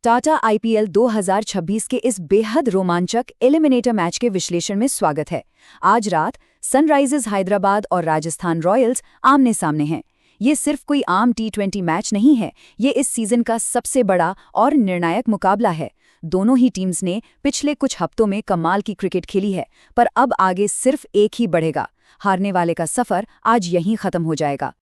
Tata IPL 2026 के इस बेहद रोमांचक एलिमिनेटर मैच के विश्लेषण में स्वागत है। आज रात सनराइजर्स हैदराबाद और राजस्थान रॉयल्स आमने सामने हैं। ये सिर्फ कोई आम टी20 मैच नहीं है, ये इस सीजन का सबसे बड़ा और निर्णायक मुकाबला है। दोनों ही टीम्स ने पिछले कुछ हफ्तों में कमाल की क्रिकेट खेली है, पर अब आगे सिर्फ एक ही बढ़ेगा। हारने वाले का सफर आज यहीं खत्म हो जाएगा।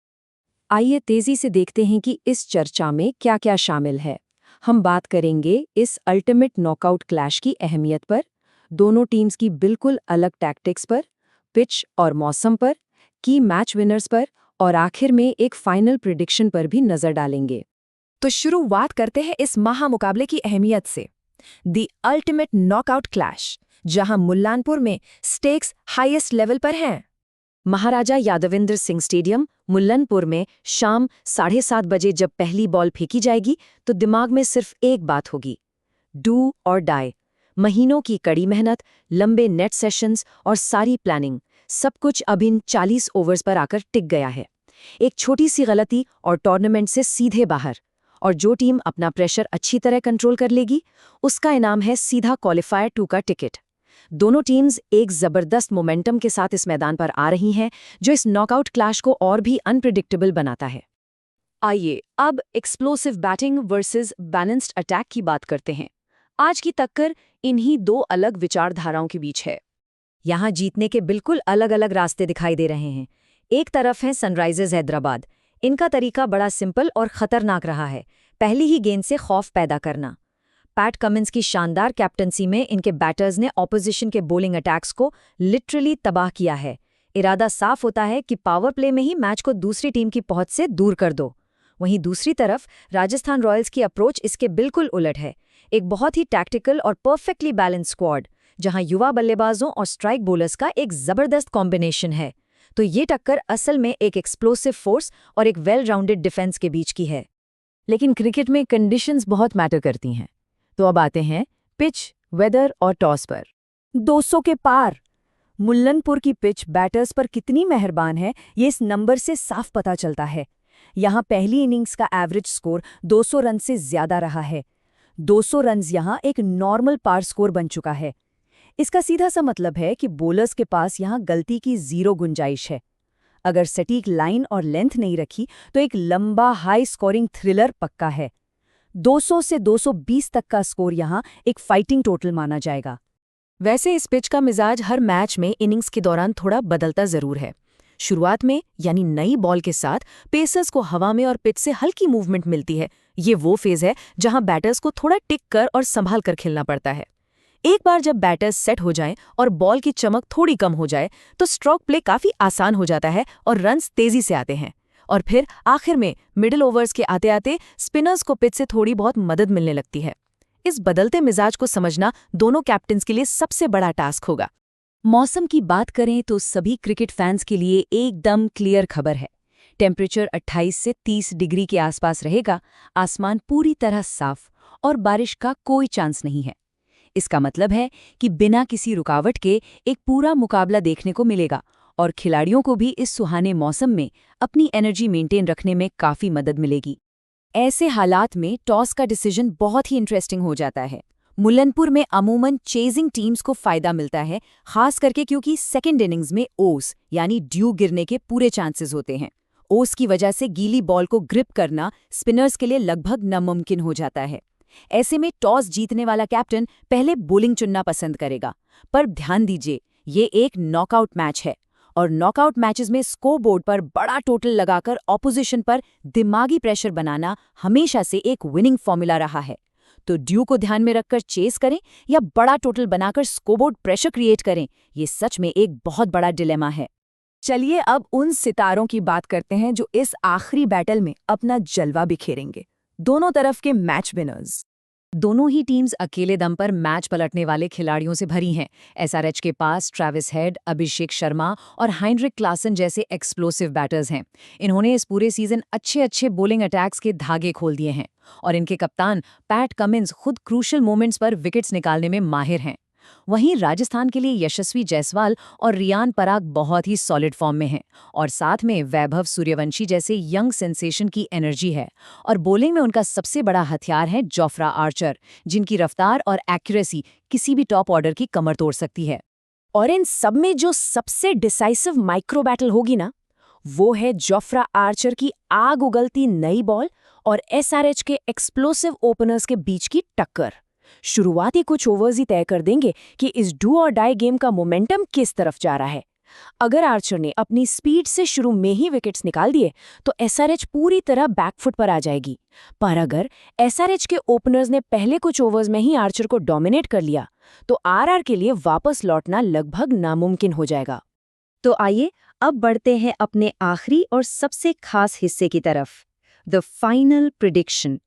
आइए तेजी से देखते हैं कि इस चर्चा में क्या क्या शामिल है। हम बात करेंगे इस अल्टीमेट नॉकआउट क्लैश की अहमियत पर, दोनों टीम्स की बिल्कुल अलग टैक्टिक्स पर, पिच और मौसम पर, की मैच विनर्स पर और आखिर में एक फाइनल प्रिडिक्शन पर भी नजर डालेंगे। तो शुरुआत करते हैं इस महामुकाबले की अहमियत से। द अल्टीमेट नॉकआउट क्लैश, जहां मुल्लानपुर में स्टेक्स हाईएस्ट लेवल पर हैं। महाराजा यादविंद्र सिंह स्टेडियम मुल्लनपुर में शाम 7:30 बजे जब पहली बॉल फेंकी जाएगी तो दिमाग में सिर्फ एक बात होगी, डू और डाई। महीनों की कड़ी मेहनत, लंबे नेट सेशंस और सारी प्लानिंग, सब कुछ अब इन 40 ओवर्स पर आकर टिक गया है। एक छोटी सी गलती और टूर्नामेंट से सीधे बाहर। और जो टीम अपना प्रेशर अच्छी तरह कंट्रोल कर लेगी, उसका इनाम है सीधा क्वालिफायर 2 का टिकट। दोनों टीम्स एक जबरदस्त मोमेंटम के साथ इस मैदान पर आ रही हैं, जो इस नॉकआउट क्लैश को और भी अनप्रिडिक्टेबल बनाता है। आइए अब explosive batting versus balanced attack की बात करते हैं। आज की टक्कर इन्हीं दो अलग विचारधाराओं के बीच है। यहाँ जीतने के बिल्कुल अलग अलग रास्ते दिखाई दे रहे हैं। एक तरफ है सनराइजर्स हैदराबाद। इनका तरीका बड़ा सिंपल और खतरनाक रहा है, पहली ही गेंद से खौफ पैदा करना। पैट कमिंस की शानदार कैप्टनसी में इनके बैटर्स ने ऑपोजिशन के बॉलिंग अटैक्स को लिटरली तबाह किया है। इरादा साफ होता है कि पावर प्ले में ही मैच को दूसरी टीम की पहुंच से दूर कर दो। वहीं दूसरी तरफ राजस्थान रॉयल्स की अप्रोच इसके बिल्कुल उलट है। एक बहुत ही टैक्टिकल और परफेक्टली बैलेंस स्क्वाड, जहां युवा बल्लेबाजों और स्ट्राइक बॉलर्स का एक जबरदस्त कॉम्बिनेशन है। तो ये टक्कर असल में एक एक्सप्लोसिव फोर्स और एक वेल राउंडेड डिफेंस के बीच की है। लेकिन क्रिकेट में कंडीशंस बहुत मैटर करती हैं। तो अब आते हैं पिच, वेदर और टॉस पर। 200 के पार। मुल्लनपुर की पिच बैटर्स पर कितनी मेहरबान है, ये इस नंबर से साफ पता चलता है। यहाँ पहली इनिंग्स का एवरेज स्कोर 200 रन से ज्यादा रहा है। 200 रन्स यहाँ एक नॉर्मल पार स्कोर बन चुका है। इसका सीधा सा मतलब है कि बॉलर्स के पास यहाँ गलती की जीरो गुंजाइश है। अगर सटीक लाइन और लेंथ नहीं रखी तो एक लंबा हाई स्कोरिंग थ्रिलर पक्का है। 200 से 220 तक का स्कोर यहाँ एक फाइटिंग टोटल माना जाएगा। वैसे इस पिच का मिजाज हर मैच में इनिंग्स के दौरान थोड़ा बदलता जरूर है। शुरुआत में यानी नई बॉल के साथ पेसर्स को हवा में और पिच से हल्की मूवमेंट मिलती है। ये वो फेज है जहां बैटर्स को थोड़ा टिक कर और संभाल कर खेलना पड़ता है। एक बार जब बैटर्स सेट हो जाएं और बॉल की चमक थोड़ी कम हो जाए तो स्ट्रोक प्ले काफी आसान हो जाता है और रन्स तेजी से आते हैं। और फिर आखिर में मिडिल ओवर्स के आते आते स्पिनर्स को पिच से थोड़ी बहुत मदद मिलने लगती है। इस बदलते मिजाज को समझना दोनों कैप्टन्स के लिए सबसे बड़ा टास्क होगा। मौसम की बात करें तो सभी क्रिकेट फैंस के लिए एकदम क्लियर खबर है। टेम्परेचर 28 से 30 डिग्री के आसपास रहेगा, आसमान पूरी तरह साफ और बारिश का कोई चांस नहीं है। इसका मतलब है कि बिना किसी रुकावट के एक पूरा मुकाबला देखने को मिलेगा और खिलाड़ियों को भी इस सुहाने मौसम में अपनी एनर्जी मेंटेन रखने में काफ़ी मदद मिलेगी। ऐसे हालात में टॉस का डिसीजन बहुत ही इंटरेस्टिंग हो जाता है। मुल्लनपुर में अमूमन चेजिंग टीम्स को फायदा मिलता है, खास करके क्योंकि सेकेंड इनिंग्स में ओस यानी ड्यू गिरने के पूरे चांसेस होते हैं। ओस की वजह से गीली बॉल को ग्रिप करना स्पिनर्स के लिए लगभग नामुमकिन हो जाता है। ऐसे में टॉस जीतने वाला कैप्टन पहले बॉलिंग चुनना पसंद करेगा। पर ध्यान दीजिए, ये एक नॉकआउट मैच है और नॉकआउट मैचेस में स्कोरबोर्ड पर बड़ा टोटल लगाकर ऑपोजिशन पर दिमागी प्रेशर बनाना हमेशा से एक विनिंग फॉर्मूला रहा है। तो ड्यू को ध्यान में रखकर चेस करें या बड़ा टोटल बनाकर स्कोरबोर्ड प्रेशर क्रिएट करें, ये सच में एक बहुत बड़ा डिलेमा है। चलिए अब उन सितारों की बात करते हैं जो इस आखिरी बैटल में अपना जलवा बिखेरेंगे। दोनों तरफ के मैच विनर्स। दोनों ही टीम्स अकेले दम पर मैच पलटने वाले खिलाड़ियों से भरी हैं। एसआरएच के पास ट्रेविस हेड, अभिषेक शर्मा और हाइंड्रिक क्लासन जैसे एक्सप्लोसिव बैटर्स हैं। इन्होंने इस पूरे सीजन अच्छे बॉलिंग अटैक्स के धागे खोल दिए हैं और इनके कप्तान पैट कमिंस खुद क्रूशल मोमेंट्स पर विकेट्स निकालने में माहिर हैं। वहीं राजस्थान के लिए यशस्वी जायसवाल और रियान पराग बहुत ही सॉलिड फॉर्म में हैं और साथ में वैभव सूर्यवंशी जैसे यंग सेंसेशन की एनर्जी है। और बॉलिंग में उनका सबसे बड़ा हथियार है जोफ्रा आर्चर, जिनकी रफ्तार और एक्यूरेसी किसी भी टॉप ऑर्डर की कमर तोड़ सकती है। और इन सब में जो सबसे डिसाइसिव माइक्रो बैटल होगी ना, वो है जोफ्रा आर्चर की आग उगलती नई बॉल और एसआरएच के एक्सप्लोसिव ओपनर्स के बीच की टक्कर। शुरुआती कुछ ओवर्स ही तय कर देंगे कि इस डू और डाई गेम का मोमेंटम किस तरफ जा रहा है। अगर आर्चर ने अपनी स्पीड से शुरू में ही विकेट्स निकाल दिए तो एसआरएच पूरी तरह बैकफुट पर आ जाएगी। पर अगर एसआरएच के ओपनर्स ने पहले कुछ ओवर्स में ही आर्चर को डोमिनेट कर लिया तो आरआर के लिए वापस लौटना लगभग नामुमकिन हो जाएगा। तो आइए अब बढ़ते हैं अपने आखिरी और सबसे खास हिस्से की तरफ, द फाइनल प्रिडिक्शन।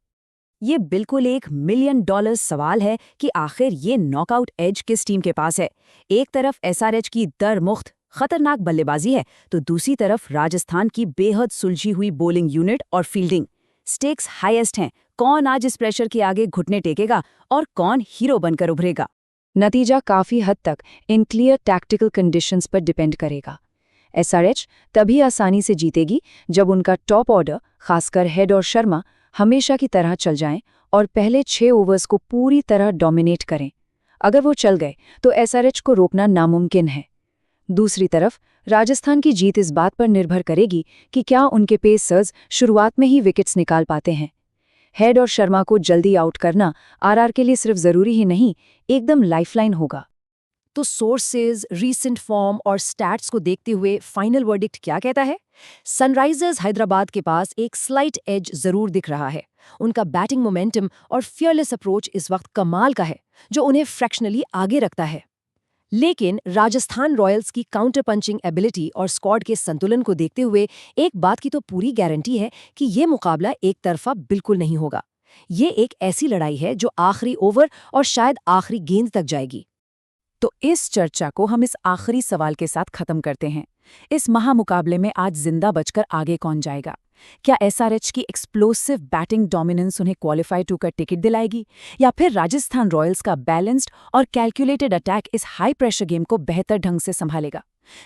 ये बिल्कुल $1 मिलियन सवाल है कि आखिर ये नॉकआउट एज किस टीम के पास है। एक तरफ एसआरएच की दरमुख्त खतरनाक बल्लेबाजी है तो दूसरी तरफ राजस्थान की बेहद सुलझी हुई बॉलिंग यूनिट और फील्डिंग। स्टेक्स हाईएस्ट हैं। कौन आज इस प्रेशर के आगे घुटने टेकेगा और कौन हीरो बनकर उभरेगा? नतीजा काफी हद तक इन क्लियर टैक्टिकल कंडीशंस पर डिपेंड करेगा। एसआरएच तभी आसानी से जीतेगी जब उनका टॉप ऑर्डर, खासकर हेड और शर्मा, हमेशा की तरह चल जाएं और पहले 6 ओवर्स को पूरी तरह डोमिनेट करें। अगर वो चल गए तो एसआरएच को रोकना नामुमकिन है। दूसरी तरफ राजस्थान की जीत इस बात पर निर्भर करेगी कि क्या उनके पेसर्स शुरुआत में ही विकेट्स निकाल पाते हैं। हेड और शर्मा को जल्दी आउट करना आरआर के लिए सिर्फ जरूरी ही नहीं, एकदम लाइफलाइन होगा। तो सोर्सेज, रीसेंट फॉर्म और स्टैट्स को देखते हुए फाइनल वर्डिक्ट क्या कहता है? सनराइजर्स हैदराबाद के पास एक स्लाइट एज जरूर दिख रहा है। उनका बैटिंग मोमेंटम और फियरलेस अप्रोच इस वक्त कमाल का है, जो उन्हें फ्रैक्शनली आगे रखता है। लेकिन राजस्थान रॉयल्स की काउंटर पंचिंग एबिलिटी और स्क्वाड के संतुलन को देखते हुए एक बात की तो पूरी गारंटी है कि ये मुकाबला एक तरफा बिल्कुल नहीं होगा। ये एक ऐसी लड़ाई है जो आखिरी ओवर और शायद आखिरी गेंद तक जाएगी। तो इस चर्चा को हम इस आखिरी सवाल के साथ खत्म करते हैं। इस महामुकाबले में आज जिंदा बचकर आगे कौन जाएगा? क्या एसआरएच की एक्सप्लोसिव बैटिंग डोमिनेंस उन्हें क्वालिफाई टू का टिकट दिलाएगी, या फिर राजस्थान रॉयल्स का बैलेंस्ड और कैलकुलेटेड अटैक इस हाई प्रेशर गेम को बेहतर ढंग से संभालेगा?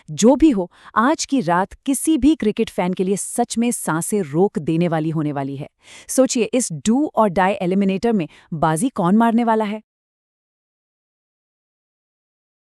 जो भी हो, आज की रात किसी भी क्रिकेट फैन के लिए सच में सांसें रोक देने वाली होने वाली है। सोचिए, इस डू और डाई एलिमिनेटर में बाजी कौन मारने वाला है?